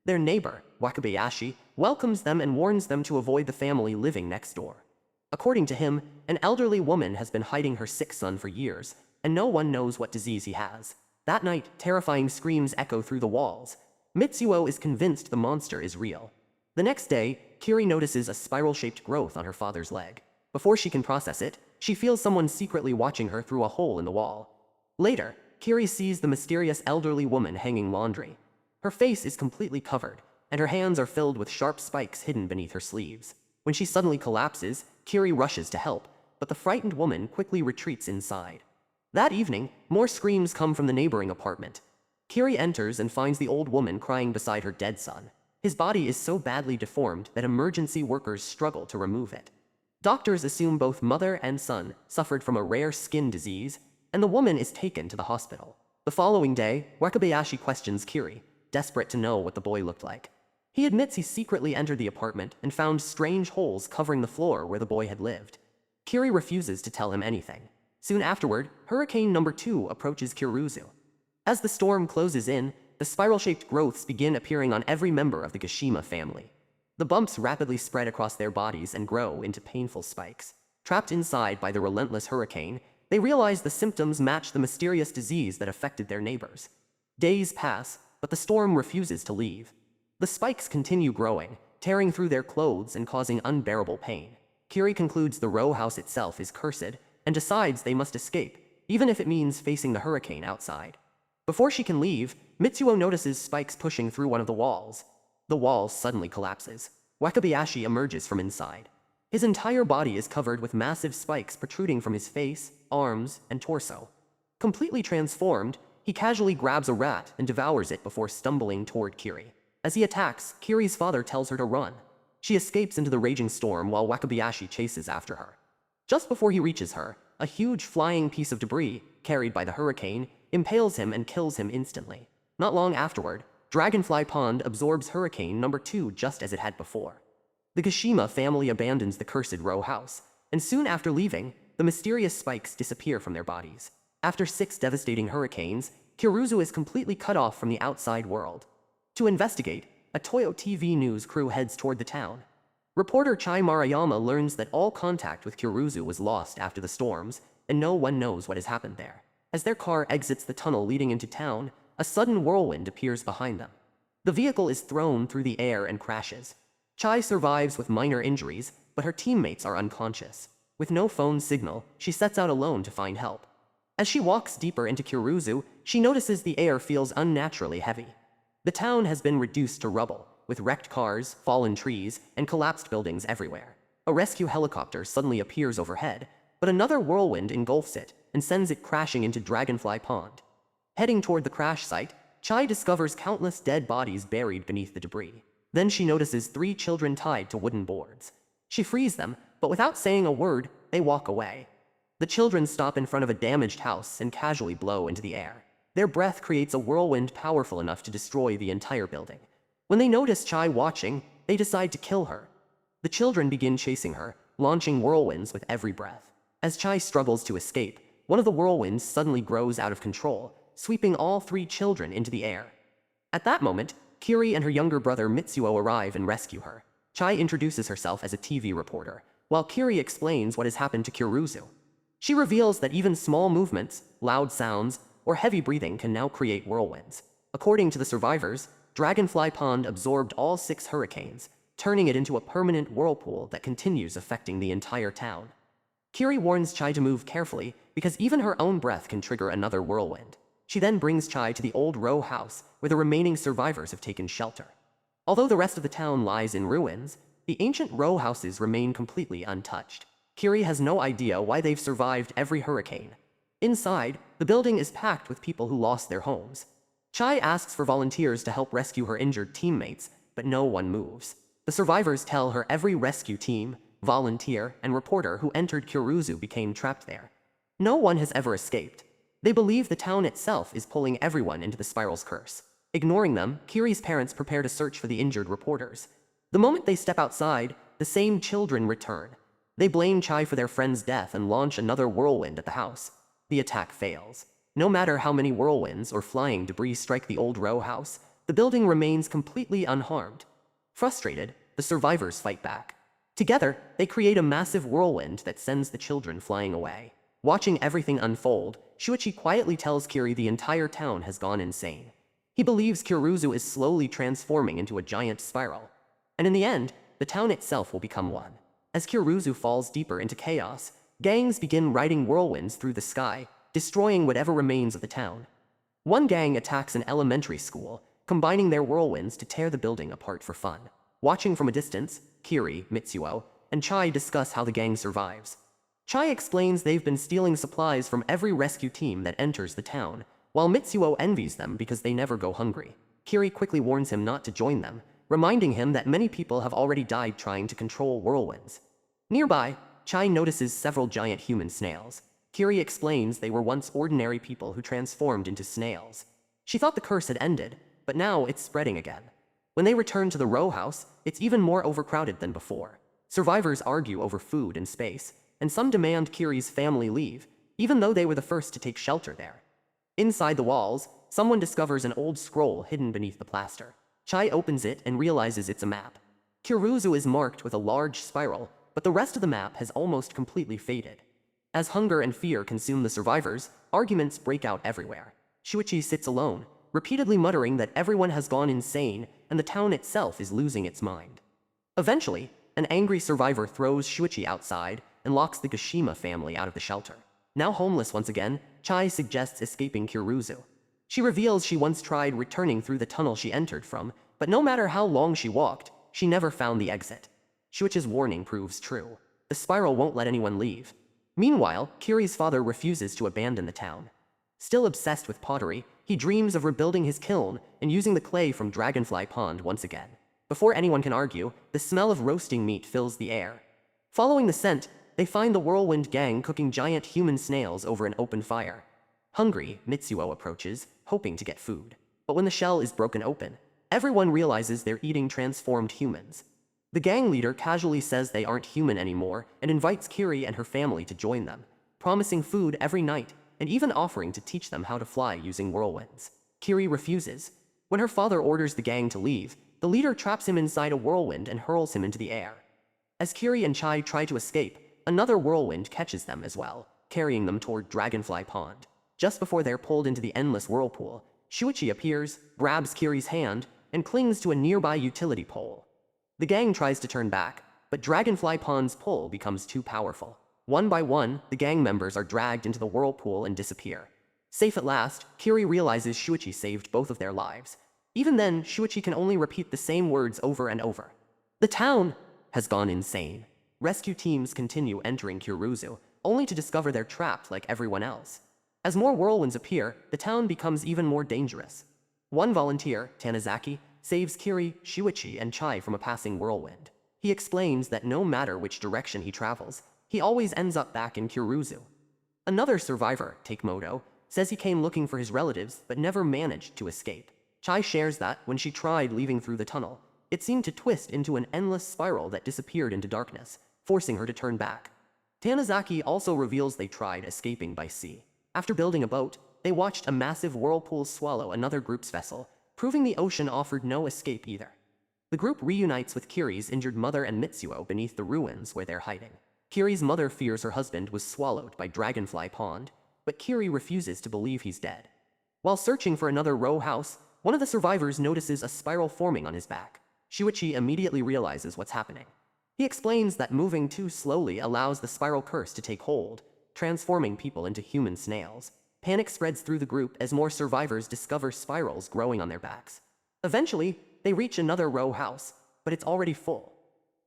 Their neighbor, Wakabayashi, welcomes them and warns them to avoid the family living next door. According to him, an elderly woman has been hiding her sick son for years, and no one knows what disease he has. That night, terrifying screams echo through the walls. Mitsuo is convinced the monster is real. The next day, Kiri notices a spiral-shaped growth on her father's leg. Before she can process it, she feels someone secretly watching her through a hole in the wall. Later, Kiri sees the mysterious elderly woman hanging laundry. Her face is completely covered, and her hands are filled with sharp spikes hidden beneath her sleeves. When she suddenly collapses, Kiri rushes to help, but the frightened woman quickly retreats inside. That evening, more screams come from the neighboring apartment. Kiri enters and finds the old woman crying beside her dead son. His body is so badly deformed that emergency workers struggle to remove it. Doctors assume both mother and son suffered from a rare skin disease, and the woman is taken to the hospital. The following day, Wakabayashi questions Kiri, desperate to know what the boy looked like. He admits he secretly entered the apartment and found strange holes covering the floor where the boy had lived. Kiri refuses to tell him anything. Soon afterward, Hurricane number 2 approaches Kurouzu. As the storm closes in, the spiral-shaped growths begin appearing on every member of the Gashima family. The bumps rapidly spread across their bodies and grow into painful spikes. Trapped inside by the relentless hurricane, they realize the symptoms match the mysterious disease that affected their neighbors. Days pass, but the storm refuses to leave. The spikes continue growing, tearing through their clothes and causing unbearable pain. Kiri concludes the row house itself is cursed and decides they must escape, even if it means facing the hurricane outside. Before she can leave, Mitsuo notices spikes pushing through one of the walls. The wall suddenly collapses. Wakabayashi emerges from inside. His entire body is covered with massive spikes protruding from his face, arms, and torso. Completely transformed, he casually grabs a rat and devours it before stumbling toward Kiri. As he attacks, Kiri's father tells her to run. She escapes into the raging storm while Wakabayashi chases after her. Just before he reaches her, a huge flying piece of debris, carried by the hurricane, impales him and kills him instantly. Not long afterward, Dragonfly Pond absorbs Hurricane number 2 just as it had before. The Gashima family abandons the cursed row house, and soon after leaving, the mysterious spikes disappear from their bodies. After 6 devastating hurricanes, Kurouzu is completely cut off from the outside world. To investigate, a Toyo TV news crew heads toward the town. Reporter Chai Maruyama learns that all contact with Kurouzu was lost after the storms, and no one knows what has happened there. As their car exits the tunnel leading into town, a sudden whirlwind appears behind them. The vehicle is thrown through the air and crashes. Chai survives with minor injuries, but her teammates are unconscious. With no phone signal, she sets out alone to find help. As she walks deeper into Kurouzu, she notices the air feels unnaturally heavy. The town has been reduced to rubble, with wrecked cars, fallen trees, and collapsed buildings everywhere. A rescue helicopter suddenly appears overhead, but another whirlwind engulfs it and sends it crashing into Dragonfly Pond. Heading toward the crash site, Chai discovers countless dead bodies buried beneath the debris. Then she notices 3 children tied to wooden boards. She frees them, but without saying a word, they walk away. The children stop in front of a damaged house and casually blow into the air. Their breath creates a whirlwind powerful enough to destroy the entire building. When they notice Chai watching, they decide to kill her. The children begin chasing her, launching whirlwinds with every breath. As Chai struggles to escape, one of the whirlwinds suddenly grows out of control, sweeping all 3 children into the air. At that moment, Kiri and her younger brother Mitsuo arrive and rescue her. Chai introduces herself as a TV reporter, while Kiri explains what has happened to Kurouzu. She reveals that even small movements, loud sounds, or heavy breathing can now create whirlwinds. According to the survivors, Dragonfly Pond absorbed all 6 hurricanes, turning it into a permanent whirlpool that continues affecting the entire town. Kiri warns Chai to move carefully because even her own breath can trigger another whirlwind. She then brings Chai to the old row house where the remaining survivors have taken shelter. Although the rest of the town lies in ruins, the ancient row houses remain completely untouched. Kiri has no idea why they've survived every hurricane. Inside, the building is packed with people who lost their homes. Chai asks for volunteers to help rescue her injured teammates, but no one moves. The survivors tell her every rescue team, volunteer, and reporter who entered Kurouzu became trapped there. No one has ever escaped. They believe the town itself is pulling everyone into the spiral's curse. Ignoring them, Kiri's parents prepare to search for the injured reporters. The moment they step outside, the same children return. They blame Chai for their friend's death and launch another whirlwind at the house. The attack fails. No matter how many whirlwinds or flying debris strike the old row house, the building remains completely unharmed. Frustrated, the survivors fight back. Together, they create a massive whirlwind that sends the children flying away. Watching everything unfold, Shuichi quietly tells Kiri the entire town has gone insane. He believes Kurouzu is slowly transforming into a giant spiral. And in the end, the town itself will become one. As Kurouzu falls deeper into chaos, gangs begin riding whirlwinds through the sky, destroying whatever remains of the town. One gang attacks an elementary school, combining their whirlwinds to tear the building apart for fun. Watching from a distance, Kiri, Mitsuo, and Chai discuss how the gang survives. Chai explains they've been stealing supplies from every rescue team that enters the town, while Mitsuo envies them because they never go hungry. Kiri quickly warns him not to join them, reminding him that many people have already died trying to control whirlwinds. Nearby, Chai notices several giant human snails. Kiri explains they were once ordinary people who transformed into snails. She thought the curse had ended, but now it's spreading again. When they return to the row house, it's even more overcrowded than before. Survivors argue over food and space, and some demand Kiri's family leave, even though they were the first to take shelter there. Inside the walls, someone discovers an old scroll hidden beneath the plaster. Chai opens it and realizes it's a map. Kurouzu is marked with a large spiral, but the rest of the map has almost completely faded. As hunger and fear consume the survivors, arguments break out everywhere. Shuichi sits alone, repeatedly muttering that everyone has gone insane and the town itself is losing its mind. Eventually, an angry survivor throws Shuichi outside and locks the Gashima family out of the shelter. Now homeless once again, Chai suggests escaping Kurouzu. She reveals she once tried returning through the tunnel she entered from, but no matter how long she walked, she never found the exit. Shuichi's warning proves true. The spiral won't let anyone leave. Meanwhile, Kiri's father refuses to abandon the town. Still obsessed with pottery, he dreams of rebuilding his kiln and using the clay from Dragonfly Pond once again. Before anyone can argue, the smell of roasting meat fills the air. Following the scent, they find the Whirlwind gang cooking giant human snails over an open fire. Hungry, Mitsuo approaches, hoping to get food. But when the shell is broken open, everyone realizes they're eating transformed humans. The gang leader casually says they aren't human anymore and invites Kiri and her family to join them, promising food every night and even offering to teach them how to fly using whirlwinds. Kiri refuses. When her father orders the gang to leave, the leader traps him inside a whirlwind and hurls him into the air. As Kiri and Chai try to escape, another whirlwind catches them as well, carrying them toward Dragonfly Pond. Just before they're pulled into the endless whirlpool, Shuichi appears, grabs Kiri's hand, and clings to a nearby utility pole. The gang tries to turn back, but Dragonfly Pond's pull becomes too powerful. One by one, the gang members are dragged into the whirlpool and disappear. Safe at last, Kiri realizes Shuichi saved both of their lives. Even then, Shuichi can only repeat the same words over and over. The town has gone insane. Rescue teams continue entering Kurouzu, only to discover they're trapped like everyone else. As more whirlwinds appear, the town becomes even more dangerous. One volunteer, Tanizaki, saves Kiri, Shuichi, and Chai from a passing whirlwind. He explains that no matter which direction he travels, he always ends up back in Kurouzu. Another survivor, Takemoto, says he came looking for his relatives but never managed to escape. Chai shares that when she tried leaving through the tunnel, it seemed to twist into an endless spiral that disappeared into darkness, forcing her to turn back. Tanizaki also reveals they tried escaping by sea. After building a boat, they watched a massive whirlpool swallow another group's vessel, proving the ocean offered no escape either. The group reunites with Kiri's injured mother and Mitsuo beneath the ruins where they're hiding. Kiri's mother fears her husband was swallowed by Dragonfly Pond, but Kiri refuses to believe he's dead. While searching for another row house, one of the survivors notices a spiral forming on his back. Shuichi immediately realizes what's happening. He explains that moving too slowly allows the spiral curse to take hold, transforming people into human snails. Panic spreads through the group as more survivors discover spirals growing on their backs. Eventually, they reach another row house, but it's already full.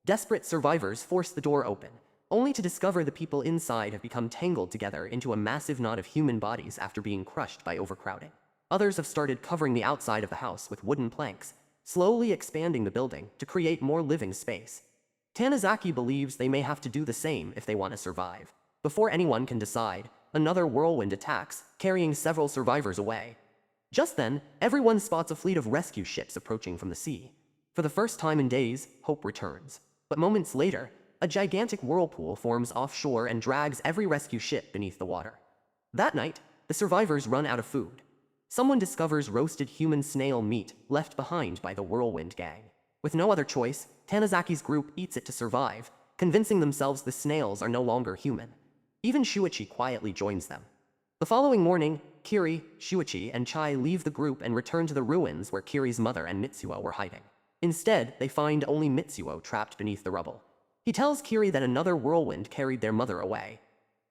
Desperate survivors force the door open, only to discover the people inside have become tangled together into a massive knot of human bodies after being crushed by overcrowding. Others have started covering the outside of the house with wooden planks, slowly expanding the building to create more living space. Tanizaki believes they may have to do the same if they want to survive. Before anyone can decide, another whirlwind attacks, carrying several survivors away. Just then, everyone spots a fleet of rescue ships approaching from the sea. For the first time in days, hope returns. But moments later, a gigantic whirlpool forms offshore and drags every rescue ship beneath the water. That night, the survivors run out of food. Someone discovers roasted human snail meat left behind by the Whirlwind gang. With no other choice, Tanizaki's group eats it to survive, convincing themselves the snails are no longer human. Even Shuichi quietly joins them. The following morning, Kiri, Shuichi, and Chai leave the group and return to the ruins where Kiri's mother and Mitsuo were hiding. Instead, they find only Mitsuo trapped beneath the rubble. He tells Kiri that another whirlwind carried their mother away.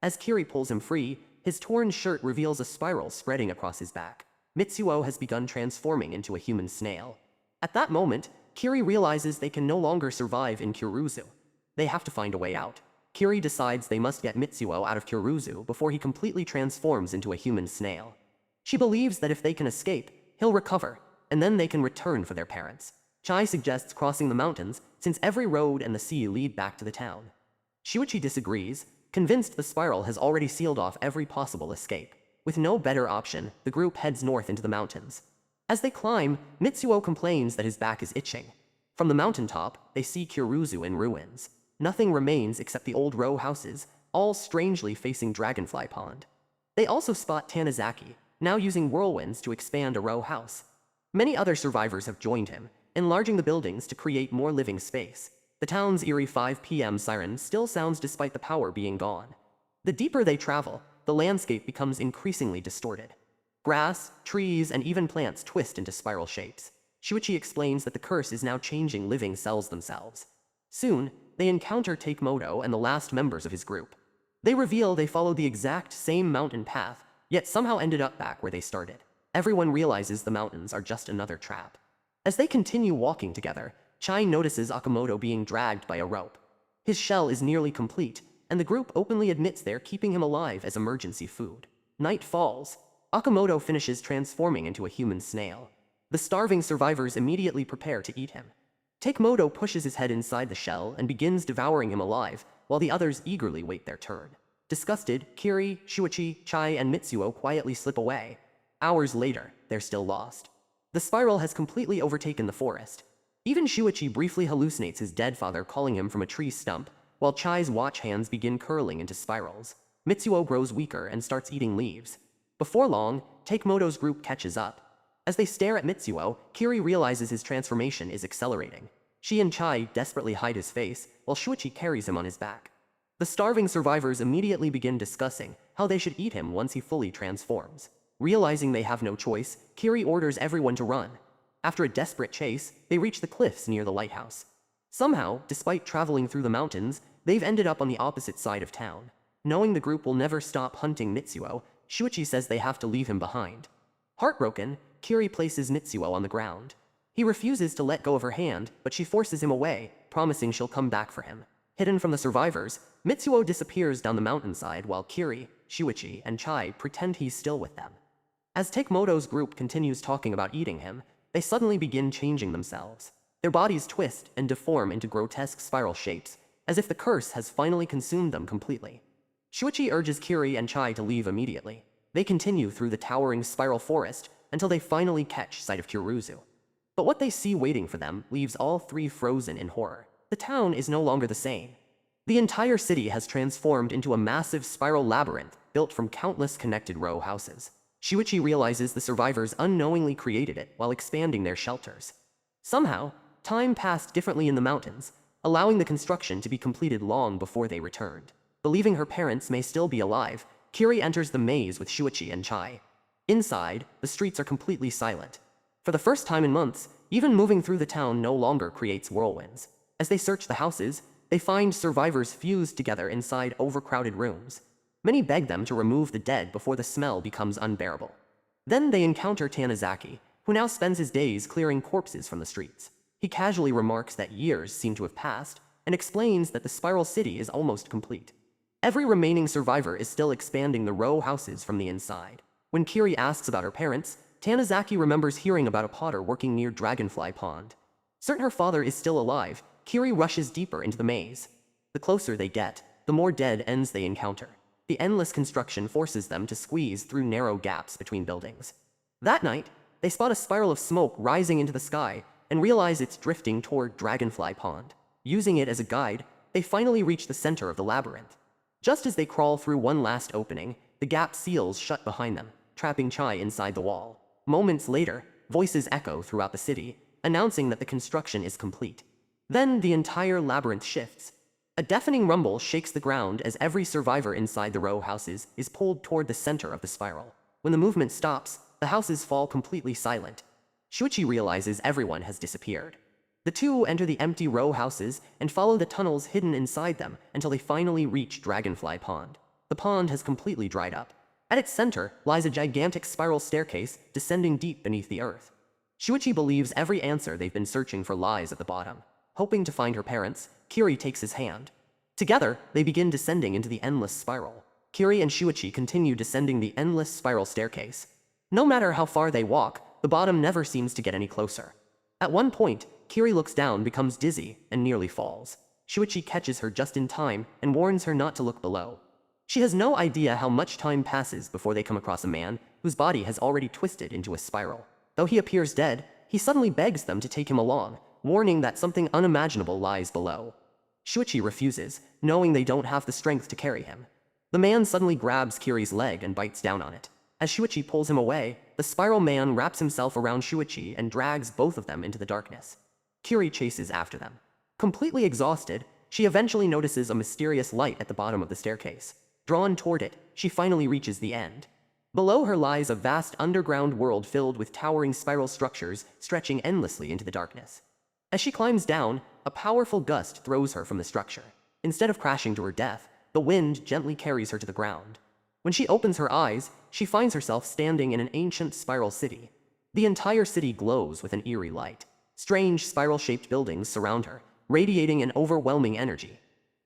As Kiri pulls him free, his torn shirt reveals a spiral spreading across his back. Mitsuo has begun transforming into a human snail. At that moment, Kiri realizes they can no longer survive in Kurouzu. They have to find a way out. Kiri decides they must get Mitsuo out of Kurouzu before he completely transforms into a human snail. She believes that if they can escape, he'll recover, and then they can return for their parents. Chai suggests crossing the mountains, since every road and the sea lead back to the town. Shuichi disagrees, convinced the spiral has already sealed off every possible escape. With no better option, the group heads north into the mountains. As they climb, Mitsuo complains that his back is itching. From the mountaintop, they see Kurouzu in ruins. Nothing remains except the old row houses, all strangely facing Dragonfly Pond. They also spot Tanizaki, now using whirlwinds to expand a row house. Many other survivors have joined him, enlarging the buildings to create more living space. The town's eerie 5 p.m. siren still sounds despite the power being gone. The deeper they travel, the landscape becomes increasingly distorted. Grass, trees, and even plants twist into spiral shapes. Shuichi explains that the curse is now changing living cells themselves. Soon, they encounter Takemoto and the last members of his group. They reveal they followed the exact same mountain path, yet somehow ended up back where they started. Everyone realizes the mountains are just another trap. As they continue walking together, Chai notices Akamoto being dragged by a rope. His shell is nearly complete, and the group openly admits they're keeping him alive as emergency food. Night falls. Akamoto finishes transforming into a human snail. The starving survivors immediately prepare to eat him. Takemoto pushes his head inside the shell and begins devouring him alive, while the others eagerly wait their turn. Disgusted, Kiri, Shuichi, Chai, and Mitsuo quietly slip away. Hours later, they're still lost. The spiral has completely overtaken the forest. Even Shuichi briefly hallucinates his dead father calling him from a tree stump, while Chai's watch hands begin curling into spirals. Mitsuo grows weaker and starts eating leaves. Before long, Takemoto's group catches up. As they stare at Mitsuo, Kiri realizes his transformation is accelerating. She and Chai desperately hide his face, while Shuichi carries him on his back. The starving survivors immediately begin discussing how they should eat him once he fully transforms. Realizing they have no choice, Kiri orders everyone to run. After a desperate chase, they reach the cliffs near the lighthouse. Somehow, despite traveling through the mountains, they've ended up on the opposite side of town. Knowing the group will never stop hunting Mitsuo, Shuichi says they have to leave him behind. Heartbroken, Kiri places Mitsuo on the ground. He refuses to let go of her hand, but she forces him away, promising she'll come back for him. Hidden from the survivors, Mitsuo disappears down the mountainside while Kiri, Shuichi, and Chai pretend he's still with them. As Takemoto's group continues talking about eating him, they suddenly begin changing themselves. Their bodies twist and deform into grotesque spiral shapes, as if the curse has finally consumed them completely. Shuichi urges Kiri and Chai to leave immediately. They continue through the towering spiral forest until they finally catch sight of Kurouzu. But what they see waiting for them leaves all three frozen in horror. The town is no longer the same. The entire city has transformed into a massive spiral labyrinth built from countless connected row houses. Shuichi realizes the survivors unknowingly created it while expanding their shelters. Somehow, time passed differently in the mountains, allowing the construction to be completed long before they returned. Believing her parents may still be alive, Kiri enters the maze with Shuichi and Chai. Inside, the streets are completely silent. For the first time in months, even moving through the town no longer creates whirlwinds. As they search the houses, they find survivors fused together inside overcrowded rooms. Many beg them to remove the dead before the smell becomes unbearable. Then they encounter Tanizaki, who now spends his days clearing corpses from the streets. He casually remarks that years seem to have passed, and explains that the spiral city is almost complete. Every remaining survivor is still expanding the row houses from the inside. When Kiri asks about her parents, Tanizaki remembers hearing about a potter working near Dragonfly Pond. Certain her father is still alive, Kiri rushes deeper into the maze. The closer they get, the more dead ends they encounter. The endless construction forces them to squeeze through narrow gaps between buildings. That night, they spot a spiral of smoke rising into the sky and realize it's drifting toward Dragonfly Pond. Using it as a guide, they finally reach the center of the labyrinth. Just as they crawl through one last opening, the gap seals shut behind them, trapping Chai inside the wall. Moments later, voices echo throughout the city, announcing that the construction is complete. Then the entire labyrinth shifts. A deafening rumble shakes the ground as every survivor inside the row houses is pulled toward the center of the spiral. When the movement stops, the houses fall completely silent. Shuichi realizes everyone has disappeared. The two enter the empty row houses and follow the tunnels hidden inside them until they finally reach Dragonfly Pond. The pond has completely dried up. At its center lies a gigantic spiral staircase descending deep beneath the earth. Shuichi believes every answer they've been searching for lies at the bottom. Hoping to find her parents, Kiri takes his hand. Together, they begin descending into the endless spiral. Kiri and Shuichi continue descending the endless spiral staircase. No matter how far they walk, the bottom never seems to get any closer. At one point, Kiri looks down, becomes dizzy, and nearly falls. Shuichi catches her just in time and warns her not to look below. She has no idea how much time passes before they come across a man whose body has already twisted into a spiral. Though he appears dead, he suddenly begs them to take him along, warning that something unimaginable lies below. Shuichi refuses, knowing they don't have the strength to carry him. The man suddenly grabs Kiri's leg and bites down on it. As Shuichi pulls him away, the spiral man wraps himself around Shuichi and drags both of them into the darkness. Kiri chases after them. Completely exhausted, she eventually notices a mysterious light at the bottom of the staircase. Drawn toward it, she finally reaches the end. Below her lies a vast underground world filled with towering spiral structures stretching endlessly into the darkness. As she climbs down, a powerful gust throws her from the structure. Instead of crashing to her death, the wind gently carries her to the ground. When she opens her eyes, she finds herself standing in an ancient spiral city. The entire city glows with an eerie light. Strange spiral-shaped buildings surround her, radiating an overwhelming energy.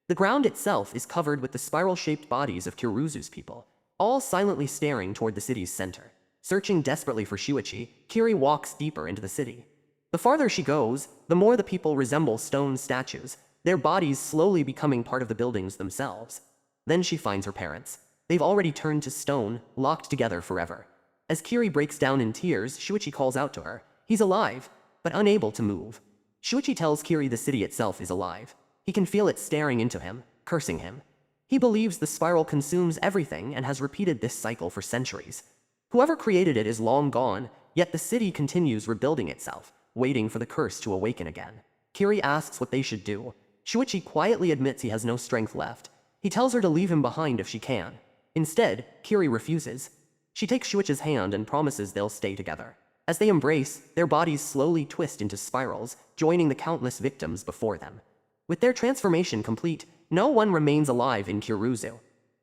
The ground itself is covered with the spiral-shaped bodies of Kurouzu's people, all silently staring toward the city's center. Searching desperately for Shuichi, Kiri walks deeper into the city. The farther she goes, the more the people resemble stone statues, their bodies slowly becoming part of the buildings themselves. Then she finds her parents. They've already turned to stone, locked together forever. As Kiri breaks down in tears, Shuichi calls out to her. He's alive, but unable to move. Shuichi tells Kiri the city itself is alive. He can feel it staring into him, cursing him. He believes the spiral consumes everything and has repeated this cycle for centuries. Whoever created it is long gone, yet the city continues rebuilding itself, waiting for the curse to awaken again. Kiri asks what they should do. Shuichi quietly admits he has no strength left. He tells her to leave him behind if she can. Instead, Kiri refuses. She takes Shuichi's hand and promises they'll stay together. As they embrace, their bodies slowly twist into spirals, joining the countless victims before them. With their transformation complete, no one remains alive in Kurouzu.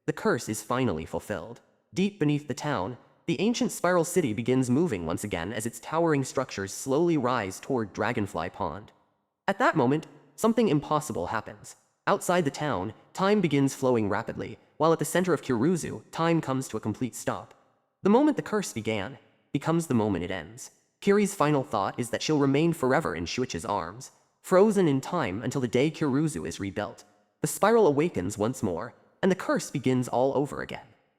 The curse is finally fulfilled. Deep beneath the town, the ancient spiral city begins moving once again as its towering structures slowly rise toward Dragonfly Pond. At that moment, something impossible happens. Outside the town, time begins flowing rapidly, while at the center of Kurouzu, time comes to a complete stop. The moment the curse began becomes the moment it ends. Kiri's final thought is that she'll remain forever in Shuichi's arms, frozen in time until the day Kurouzu is rebuilt. The spiral awakens once more, and the curse begins all over again.